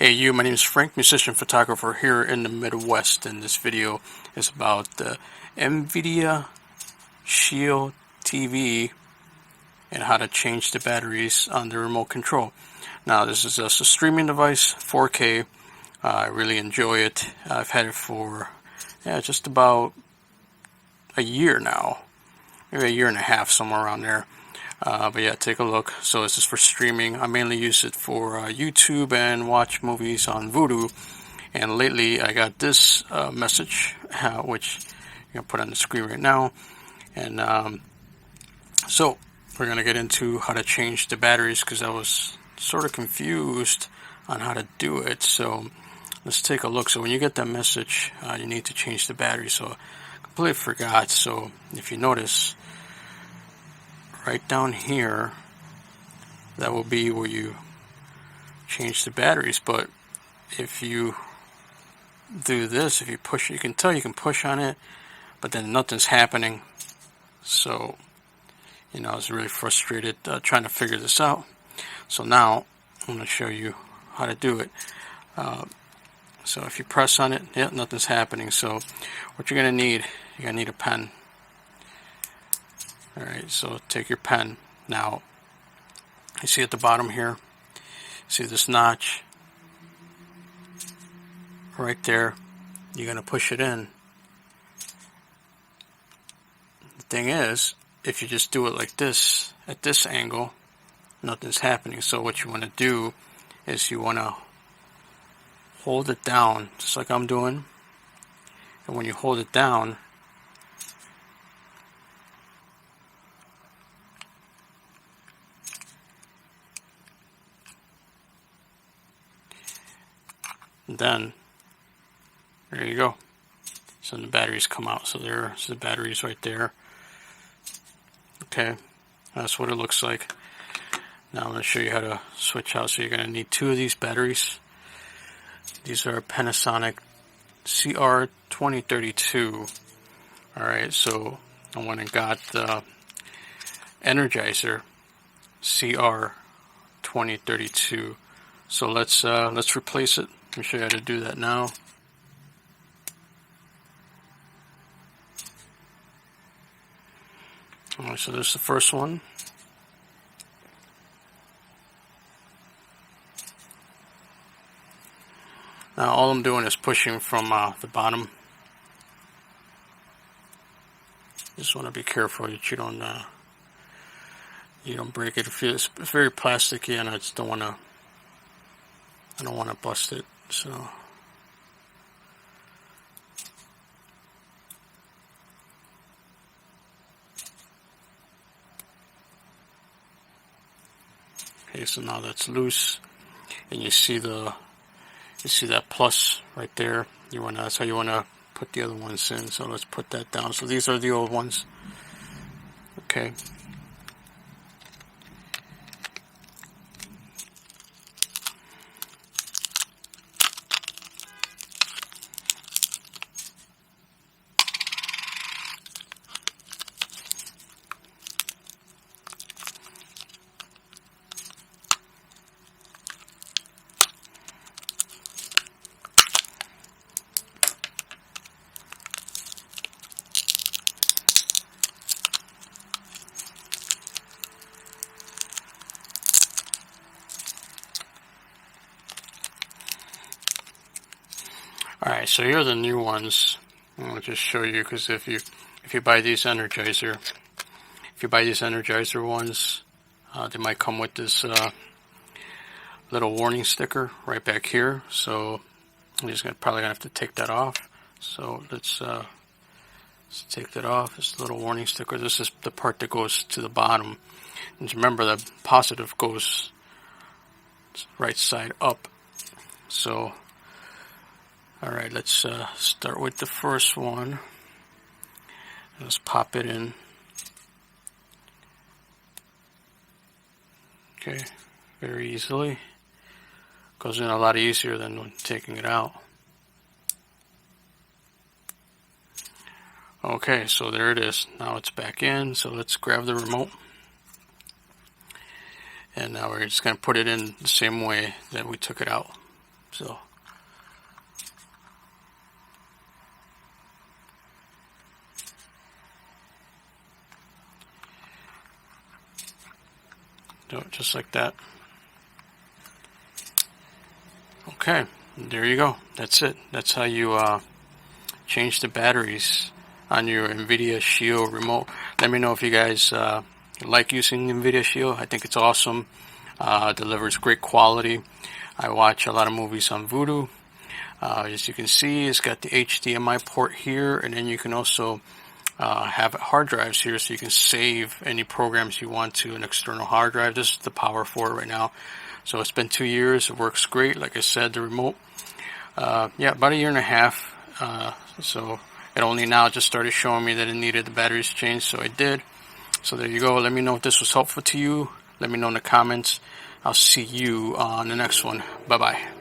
Hey you, my name is Frank, musician photographer here in the Midwest, and this video is about the Nvidia Shield TV and how to change the batteries on the remote control. Now this is just a streaming device, 4K. I really enjoy it. I've had it for just about a year now, maybe a year and a half, somewhere around there. But yeah, take a look. So this is for streaming. I mainly use it for YouTube and watch movies on Vudu. And lately I got this message, which I'm going to put on the screen right now. And so we're going to get into how to change the batteries, because I was sort of confused on how to do it. So let's take a look. So when you get that message, you need to change the battery. So I completely forgot. So if you notice, right down here, that will be where you change the batteries. But if you do this, if you push, you can tell you can push on it, but then nothing's happening. So I was really frustrated trying to figure this out. So now I'm going to show you how to do it. So if you press on it, nothing's happening. So what you're going to need, you're going to need a pen. Alright, so take your pen. Now, you see at the bottom here, see this notch? Right there. You're going to push it in. The thing is, if you just do it like this, at this angle, nothing's happening. So what you want to do is you want to hold it down, just like I'm doing. And when you hold it down, then there you go. So the batteries come out. So there's the batteries right there. Okay, that's what it looks like. Now I'm going to show you how to switch out. So you're going to need two of these batteries. These are Panasonic CR2032. Alright, so I went and got the Energizer CR2032. So let's replace it. Let me show you how to do that now. Alright, so there's the first one. Now all I'm doing is pushing from the bottom. Just want to be careful that you don't break it. It's very plasticky, and I just don't want to. I don't want to bust it. So okay, so now that's loose, and you see that plus right there. That's how you want to put the other ones in. So let's put that down. So these are the old ones. Okay. Alright, so here are the new ones. I'll just show you, because if you buy these Energizer, ones, they might come with this little warning sticker right back here. So I'm just probably gonna have to take that off. So let's take that off. This little warning sticker. This is the part that goes to the bottom. And remember, the positive goes right side up. So alright, let's start with the first one. Let's pop it in. Okay, very easily. Goes in a lot easier than when taking it out. Okay, so there it is. Now it's back in, so let's grab the remote. And now we're just going to put it in the same way that we took it out. So do it just like that. Okay, there you go. That's it. That's how you change the batteries on your Nvidia Shield remote. Let me know if you guys like using Nvidia Shield. I think it's awesome. Delivers great quality. I watch a lot of movies on Vudu. As you can see, it's got the HDMI port here, and then you can also have hard drives here, so you can save any programs you want to an external hard drive. This is the power for it right now. So it's been 2 years. It works great. Like I said, the remote, yeah, about a year and a half. So it only now just started showing me that it needed the batteries changed, so I did. So there you go. Let me know if this was helpful to you. Let me know in the comments. I'll see you on the next one. Bye-bye.